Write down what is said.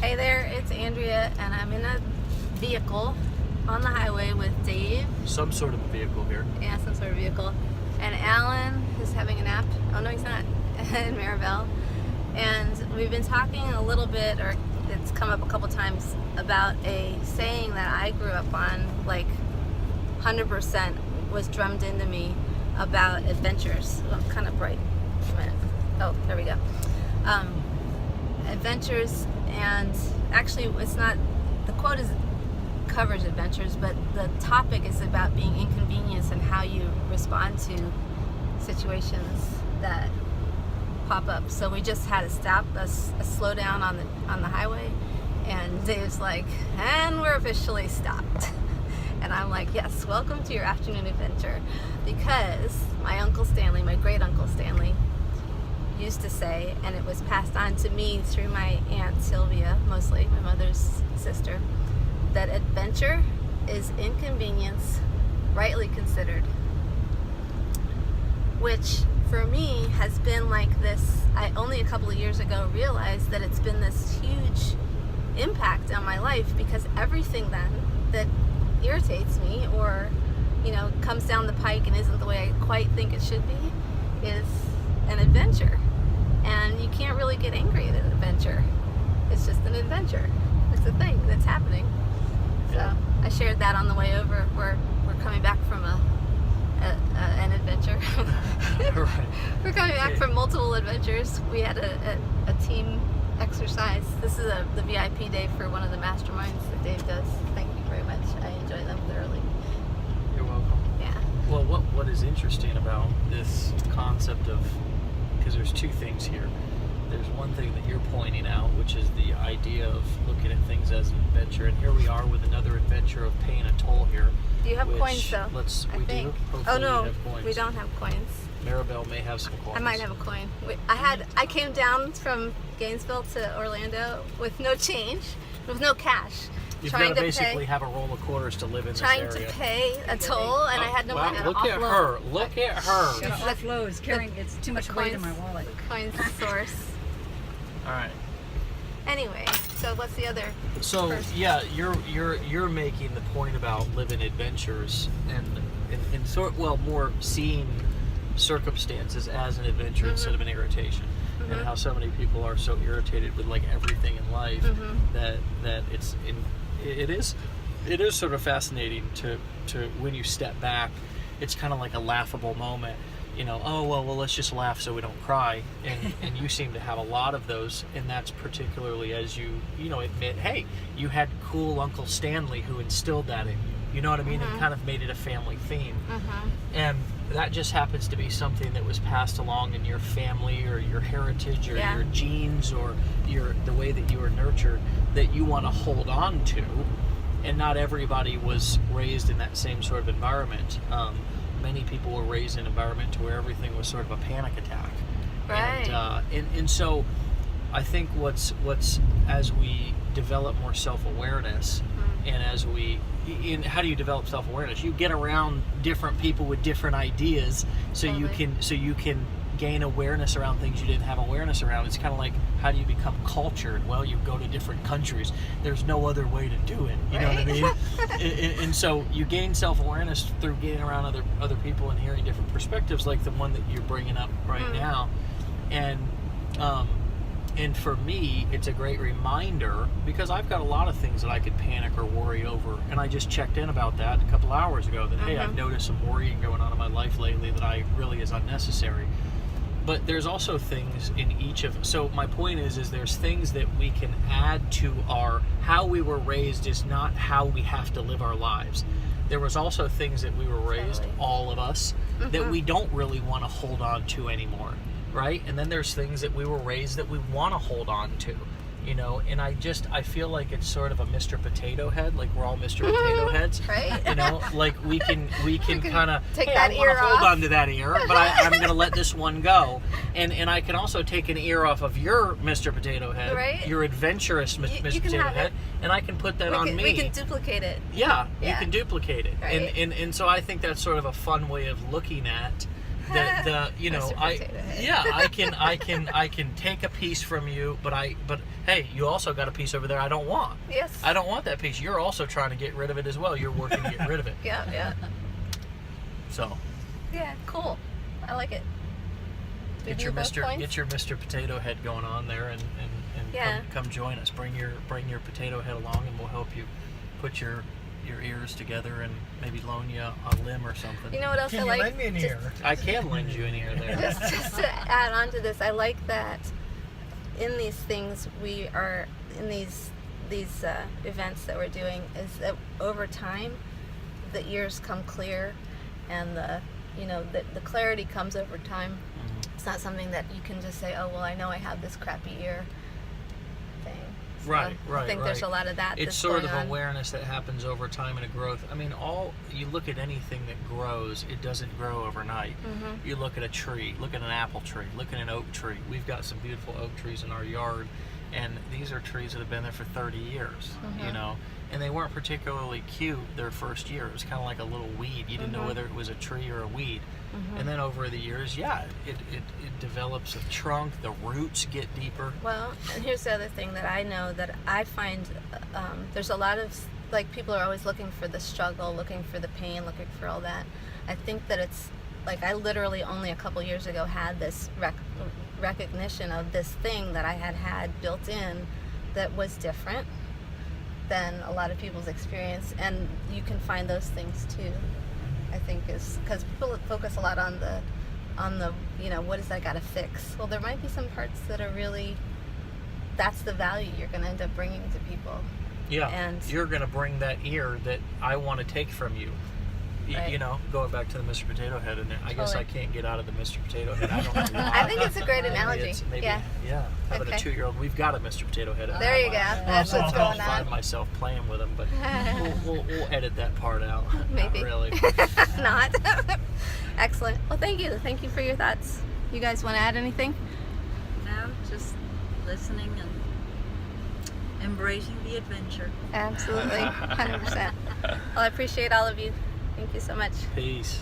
Hey there, it's Andrea, and I'm in a vehicle on the highway with Dave. Some sort of vehicle here. Yeah, some sort of vehicle. And Alan is having a nap. Oh, no, he's not. In Maribel. And we've been talking a little bit, or it's come up a couple times, about a saying that I grew up on, like 100% was drummed into me about adventures. Oh, I'm kind of bright. Wait a minute. Oh, there we go. Adventures, and actually it's not, the quote covers adventures, but the topic is about being inconvenienced and how you respond to situations that pop up. So we just had a stop, a slow down on the highway, and Dave's like, and we're officially stopped. And I'm like, yes, welcome to your afternoon adventure, because my Uncle Stanley, my great Uncle Stanley, used to say, and it was passed on to me through my Aunt Sylvia, mostly, my mother's sister, that adventure is inconvenience rightly considered. Which, for me, has been like this. I only a couple of years ago realized that it's been this huge impact on my life, because everything then that irritates me or, comes down the pike and isn't the way I quite think it should be is an adventure. And you can't really get angry at an adventure. It's just an adventure. It's a thing that's happening. So I shared that on the way over. We're coming back from an adventure. Right. We're coming back from multiple adventures. We had a team exercise. This is the VIP day for one of the masterminds that Dave does. Thank you very much. I enjoy them thoroughly. You're welcome. Yeah. Well, what is interesting about this concept of, because there's two things here. There's one thing that you're pointing out, which is the idea of looking at things as an adventure, and here we are with another adventure of paying a toll here. Do you have coins though? We do. Hopefully Oh no, we have coins. we don't have coins. Maribel may have some coins. I might have a coin. I came down from Gainesville to Orlando with no change, with no cash. You've got to basically have a roll of quarters to live in this area. Trying to pay a toll, and I had no money to look offload. at her. Look at her. Gotta offload. It's carrying. It's too much weight in my wallet. The coins source. All right. Anyway, so what's the other? So first? yeah, you're making the point about living adventures and sort more seeing circumstances as an adventure instead of an irritation, and how so many people are so irritated with like everything in life that it is sort of fascinating to when you step back. It's kind of like a laughable moment. Oh well, let's just laugh so we don't cry, and you seem to have a lot of those, and that's particularly as you admit, hey, you had cool Uncle Stanley who instilled that in you. You know what I mean? And kind of made it a family theme, and that just happens to be something that was passed along in your family or your heritage or your genes or the way that you were nurtured, that you want to hold on to. And not everybody was raised in that same sort of environment. Many people were raised in an environment to where everything was sort of a panic attack. Right. And so I think what's as we develop more self-awareness, and how do you develop self-awareness? You get around different people with different ideas, so you can gain awareness around things you didn't have awareness around. It's kind of like, how do you become cultured? Well, you go to different countries. There's no other way to do it. You know what I mean? and so you gain self-awareness through getting around other people and hearing different perspectives, like the one that you're bringing up right now. And for me, it's a great reminder, because I've got a lot of things that I could panic or worry over, and I just checked in about that a couple hours ago, that hey, I've noticed some worrying going on in my life lately that I really is unnecessary. But there's also things in each of, so my point is there's things that we can add to how we were raised is not how we have to live our lives. There was also things that we were raised, all of us, that we don't really want to hold on to anymore, right? And then there's things that we were raised that we want to hold on to. And I feel like it's sort of a Mr. Potato Head, like we're all Mr. Potato Heads, right? Like we can kind of, take hey, that I want ear to hold off. on to that ear, but I'm going to let this one go, and I can also take an ear off of your Mr. Potato Head, right? Your adventurous Mr. Potato Head, and I can put that on me. We can duplicate it. Yeah, you can duplicate it, right. and so I think that's sort of a fun way of looking at you know, Mr. Potato Head. yeah, I can take a piece from you, but hey, you also got a piece over there I don't want. Yes. I don't want that piece. You're also trying to get rid of it as well. You're working to get rid of it. Yeah. So Yeah, cool. I like it. get your Mr. Potato Head going on there, and Yeah. come join us. Bring your potato head along, and we'll help you put your ears together and maybe loan you a limb or something. You know what else Can I you like? lend me an Just- ear? I can lend you an ear there. just to add on to this, I like that in these things we are in these events that we're doing is that over time the ears come clear, and the clarity comes over time. Mhm. It's not something that you can just say, oh well, I know I have this crappy ear thing. So Right. I think there's a lot of that. It's that's sort going of on. awareness that happens over time and a growth. I mean, you look at anything that grows, it doesn't grow overnight. Mhm. You look at a tree, look at an apple tree, look at an oak tree. We've got some beautiful oak trees in our yard, and these are trees that have been there for 30 years, you Mhm. know, and they weren't particularly cute their first year. It was kind of like a little weed. You didn't know Mhm. whether it was a tree or a weed. Mhm. And then over the years, yeah, it develops a trunk, the roots get deeper. Well, and here's the other thing that I know that I find there's a lot of, like, people are always looking for the struggle, looking for the pain, looking for all that. I think that it's like I literally only a couple years ago had this recognition of this thing that I had built in that was different than a lot of people's experience, and you can find those things too. I think is because people focus a lot on the what is that I got to fix. Well, there might be some parts that are really, that's the value you're going to end up bringing to people. Yeah, And- you're going to bring that ear that I want to take from you. Right. You know, going back to the Mr. Potato Head, and I guess I Totally. can't get out of the Mr. Potato Head. I don't know why. I think it's a great Maybe analogy. it's- maybe, Yeah. having a Okay. 2-year-old, we've got a Mr. Potato Head. At There you home. go. That's what's I'll going find on. myself playing with him, but we'll edit that part out. Maybe. Not really. Not. Excellent. Well, thank you. Thank you for your thoughts. You guys want to add anything? No, just listening and embracing the adventure. Absolutely. 100%. Well, I appreciate all of you. Thank you so much. Peace.